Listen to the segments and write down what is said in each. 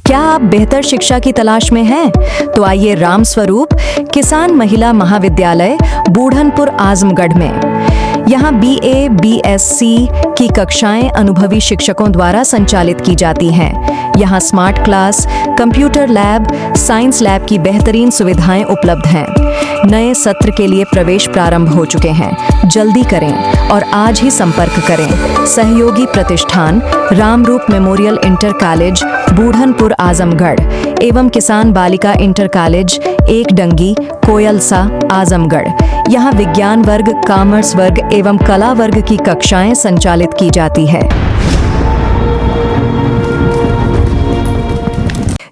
क्या आप बेहतर शिक्षा की तलाश में हैं? तो आइए राम स्वरूप किसान महिला महाविद्यालय बूढ़नपुर आजमगढ़ में। यहाँ BA, BSc की कक्षाएं अनुभवी शिक्षकों द्वारा संचालित की जाती हैं। यहाँ smart class, computer lab, science lab की बेहतरीन सुविधाएं उपलब्ध हैं। नए सत्र के लिए प्रवेश प्रारंभ हो चुके हैं। जल्दी करें और आज ही संपर्क करें। सहयोगी प्रतिष्ठान Ramroop memorial inter college Budhanpur Azamgarh एवं किसान बालिका इंटर कॉलेज एक डंगी कोयलसा आजमगढ़। यहाँ विज्ञान वर्ग, कॉमर्स वर्ग एवं कला वर्ग की कक्षाएं संचालित की जाती है।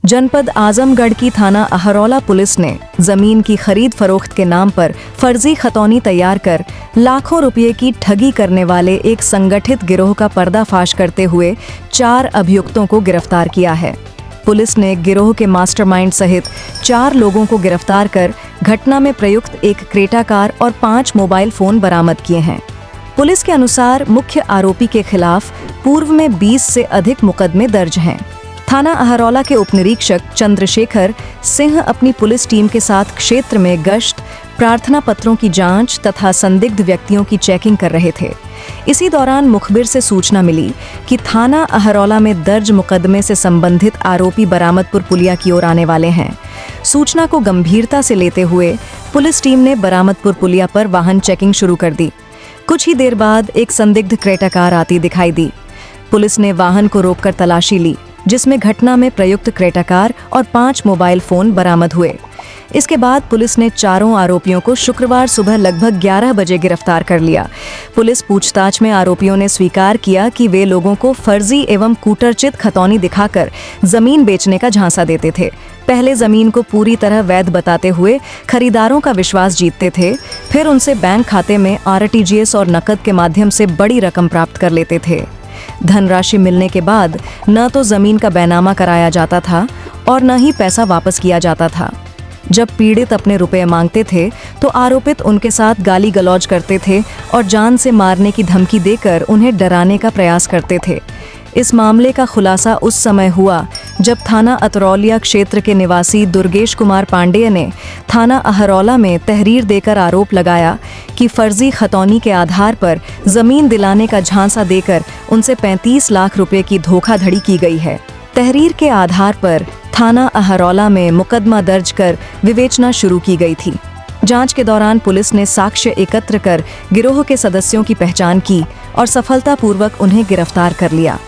जनपद आजमगढ़ की थाना अहरौला पुलिस ने जमीन की खरीद फरोख्त के नाम पर फर्जी खतौनी तैयार कर लाखों रुपए की ठगी करने वाले एक संगठित गिरोह का पर्दाफाश करते हुए 4 अभियुक्तों को गिरफ्तार किया है। पुलिस ने गिरोह के मास्टरमाइंड सहित 4 लोगों को गिरफ्तार कर घटना में प्रयुक्त एक क्रेटा कार और 5 मोबाइल फोन बरामद किए हैं। पुलिस के अनुसार मुख्य आरोपी के खिलाफ पूर्व में 20 से अधिक मुकदमे दर्ज हैं। थाना अहरौला के उपनिरीक्षक चंद्रशेखर सिंह अपनी पुलिस टीम के साथ क्षेत्र में गश्त, प्रार्थना पत्रों की जांच तथा संदिग्ध व्यक्तियों की चेकिंग कर रहे थे। इसी दौरान मुखबिर से सूचना मिली कि थाना अहरौला में दर्ज मुकदमे से संबंधित आरोपी बरामदपुर पुलिया की ओर आने वाले हैं। सूचना को गंभीरता से लेते हुए पुलिस टीम ने बरामदपुर पुलिया पर वाहन चेकिंग शुरू कर दी। कुछ ही देर बाद एक संदिग्ध क्रेटा कार आती दिखाई दी। पुलिस ने वाहन को रोककर तलाशी ली, जिसमें घटना में प्रयुक्त क्रेटा कार और 5 मोबाइल फोन बरामद हुए। इसके बाद पुलिस ने चारों आरोपियों को शुक्रवार सुबह लगभग 11 बजे गिरफ्तार कर लिया। पुलिस पूछताछ में आरोपियों ने स्वीकार किया कि वे लोगों को फर्जी एवं कूटरचित खतौनी दिखाकर जमीन बेचने का झांसा देते थे। पहले जमीन को पूरी तरह वैध बताते हुए खरीदारों का विश्वास जीतते थे, फिर उनसे बैंक खाते में RTGS और नकद के माध्यम से बड़ी रकम प्राप्त कर लेते थे। धनराशि मिलने के बाद न तो जमीन का बैनामा कराया जाता था और न ही पैसा वापस किया जाता था। जब पीड़ित अपने रुपए मांगते थे तो आरोपित उनके साथ गाली गलौज करते थे और जान से मारने की धमकी देकर उन्हें डराने का प्रयास करते थे। इस मामले का खुलासा उस समय हुआ जब थाना अतरौलिया क्षेत्र के निवासी दुर्गेश कुमार पांडेय ने थाना अहरौला में तहरीर देकर आरोप लगाया कि फर्जी खतौनी के आधार पर जमीन दिलाने का झांसा देकर उनसे 35 लाख रुपए की धोखाधड़ी की गई है। तहरीर के आधार पर थाना अहरौला में मुकदमा दर्ज कर विवेचना शुरू की गई थी। जांच के दौरान पुलिस ने साक्ष्य एकत्र कर गिरोह के सदस्यों की पहचान की और सफलतापूर्वक उन्हें गिरफ्तार कर लिया।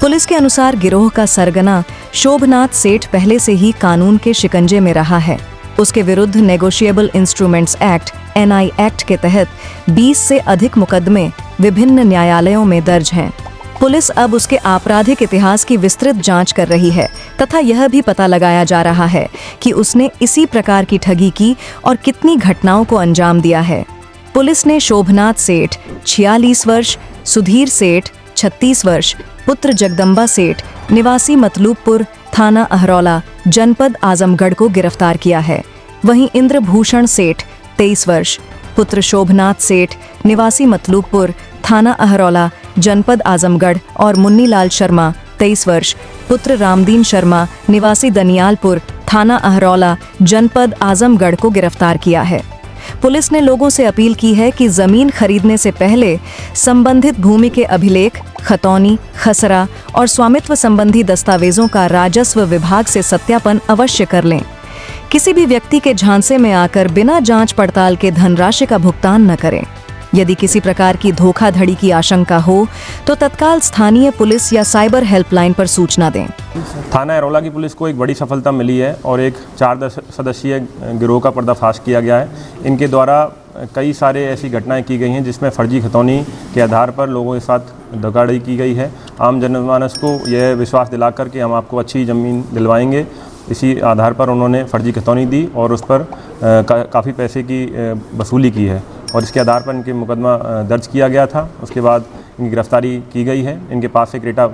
पुलिस के अनुसार गिरोह का सरगना शोभनाथ सेठ पहले से ही कानून के शिकंजे में रहा है। उसके विरुद्ध negotiable instruments act NI act के तहत 20 से अधिक मुकदमे विभिन्न न्यायालयों में दर्ज हैं। पुलिस अब उसके आपराधिक इतिहास की विस्तृत जांच कर रही है तथा यह भी पता लगाया जा रहा है कि उसने इसी प्रकार की ठगी की और कितनी घटनाओं को अंजाम दिया है। पुलिस ने शोभनाथ सेठ 46 वर्ष, सुधीर सेठ 36 वर्ष, पुत्र जगदम्बा सेठ निवासी मतलूबपुर, थाना अहरौला, जनपद आजमगढ़ को गिरफ्तार किया है। वहीं इंद्रभूषण सेठ 23 वर्ष, पुत्र शोभनाथ सेठ निवासी मतलूबपुर, थाना अहरौला, जनपद आजमगढ़ और मुन्नीलाल शर्मा 23 वर्ष, पुत्र रामदीन शर्मा निवासी दनियालपुर, थाना अहरौला, जनपद आजमगढ़ को गिरफ्तार किया है। पुलिस ने लोगों से अपील की है कि जमीन खरीदने से पहले संबंधित भूमि के अभिलेख, खतौनी, खसरा और स्वामित्व संबंधी दस्तावेजों का राजस्व विभाग से सत्यापन अवश्य कर लें। किसी भी व्यक्ति के झांसे में आकर बिना जांच पड़ताल के धनराशि का भुगतान न करें। यदि किसी प्रकार की धोखाधड़ी की आशंका हो तो तत्काल स्थानीय पुलिस या साइबर हेल्पलाइन पर सूचना दें। थाना अहरौला की पुलिस को एक बड़ी सफलता मिली है और एक 4 सदस्यीय गिरोह का पर्दाफाश किया गया है। इनके द्वारा कई सारे ऐसी घटनाएं की गई हैं जिसमें फर्जी खतौनी के आधार पर लोगों के साथ धोखाधड़ी की गई है। आम जनमानस को यह विश्वास दिलाकर कि हम आपको अच्छी ज़मीन दिलवाएंगे, इसी आधार पर उन्होंने फर्जी खतौनी दी और उस पर काफ़ी पैसे की वसूली की है और इसके आधार पर इनके मुकदमा दर्ज किया गया था। उसके बाद इनकी गिरफ्तारी की गई है। इनके पास से क्रेटा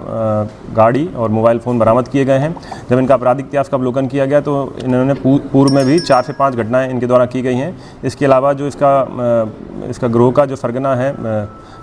गाड़ी और मोबाइल फ़ोन बरामद किए गए हैं। जब इनका आपराधिक इतिहास का अवलोकन किया गया तो इन्होंने पूर्व में भी 4 से 5 घटनाएं इनके द्वारा की गई हैं। इसके अलावा जो इसका गिरोह का जो सरगना है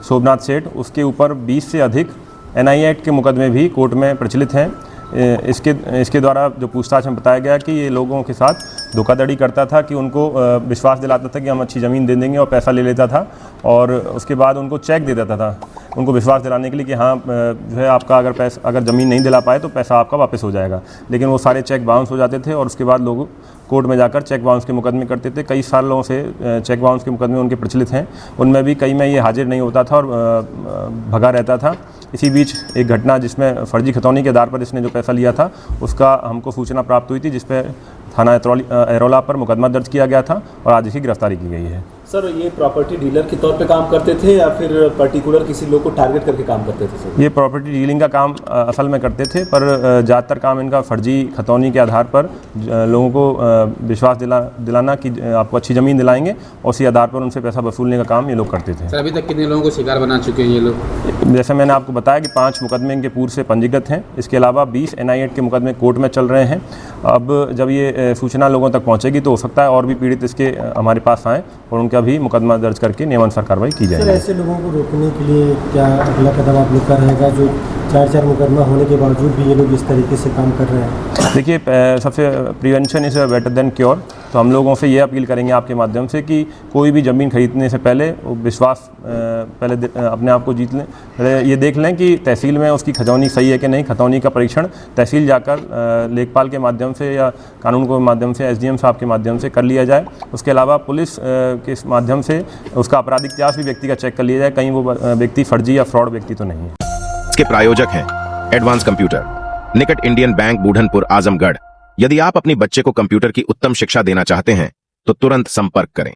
शोभनाथ सेठ, उसके ऊपर 20 से अधिक NI एक्ट के मुकदमे भी कोर्ट में प्रचलित हैं। इसके द्वारा जो पूछताछ में बताया गया कि ये लोगों के साथ धोखाधड़ी करता था, कि उनको विश्वास दिलाता था कि हम अच्छी ज़मीन दे देंगे और पैसा ले लेता था, और उसके बाद उनको चेक दे देता था उनको विश्वास दिलाने के लिए कि हाँ जो है आपका अगर ज़मीन नहीं दिला पाए तो पैसा आपका वापस हो जाएगा। लेकिन वो सारे चेक बाउंस हो जाते थे और उसके बाद लोग कोर्ट में जाकर चेक बाउंस के मुकदमे करते थे। कई सालों से चेक बाउंस के मुकदमे उनके प्रचलित हैं, उनमें भी कई में ये हाजिर नहीं होता था और भगा रहता था। इसी बीच एक घटना जिसमें फर्जी खतौनी के आधार पर इसने जो पैसा लिया था उसका हमको सूचना प्राप्त हुई थी, जिस पर थाना अहरौला पर मुकदमा दर्ज किया गया था और आज इसकी गिरफ्तारी की गई है। सर, ये प्रॉपर्टी डीलर के तौर पे काम करते थे या फिर पर्टिकुलर किसी लोग को टारगेट करके काम करते थे सर? ये प्रॉपर्टी डीलिंग का काम असल में करते थे, पर ज़्यादातर काम इनका फर्जी खतौनी के आधार पर लोगों को विश्वास दिलाना कि आपको अच्छी ज़मीन दिलाएंगे और उसी आधार पर उनसे पैसा वसूलने का काम ये लोग करते थे। सर, अभी तक कितने लोगों को शिकार बना चुके हैं ये लोग? जैसे मैंने आपको बताया कि 5 मुकदमे इनके पूर्व से पंजीकृत हैं। इसके अलावा 20 NI एक्ट के मुकदमे कोर्ट में चल रहे हैं। अब जब ये सूचना लोगों तक पहुंचेगी तो हो सकता है और भी पीड़ित इसके हमारे पास आएँ और उनका भी मुकदमा दर्ज करके नियमानुसार कार्रवाई की जाएगी। सर, ऐसे लोगों को रोकने के लिए क्या अगला कदम आप लोग का रहेगा, जो 4 मुकदमा होने के बावजूद भी ये लोग इस तरीके से काम कर रहे हैं? देखिए, सबसे prevention is better than cure. तो हम लोगों से ये अपील करेंगे आपके माध्यम से कि कोई भी ज़मीन खरीदने से पहले विश्वास पहले अपने आप को जीत लें, पहले ये देख लें कि तहसील में उसकी खतौनी सही है कि नहीं। खतौनी का परीक्षण तहसील जाकर लेखपाल के माध्यम से या कानून के माध्यम से SDM साहब के माध्यम से कर लिया जाए। उसके अलावा पुलिस के माध्यम से उसका आपराधिक इतिहास भी व्यक्ति का चेक कर लिया जाए, कहीं वो व्यक्ति फर्जी या फ्रॉड व्यक्ति तो नहीं है। इसके प्रायोजक हैं एडवांस कंप्यूटर, निकट इंडियन बैंक, बूढ़नपुर, आजमगढ़। यदि आप अपने बच्चे को कंप्यूटर की उत्तम शिक्षा देना चाहते हैं तो तुरंत संपर्क करें।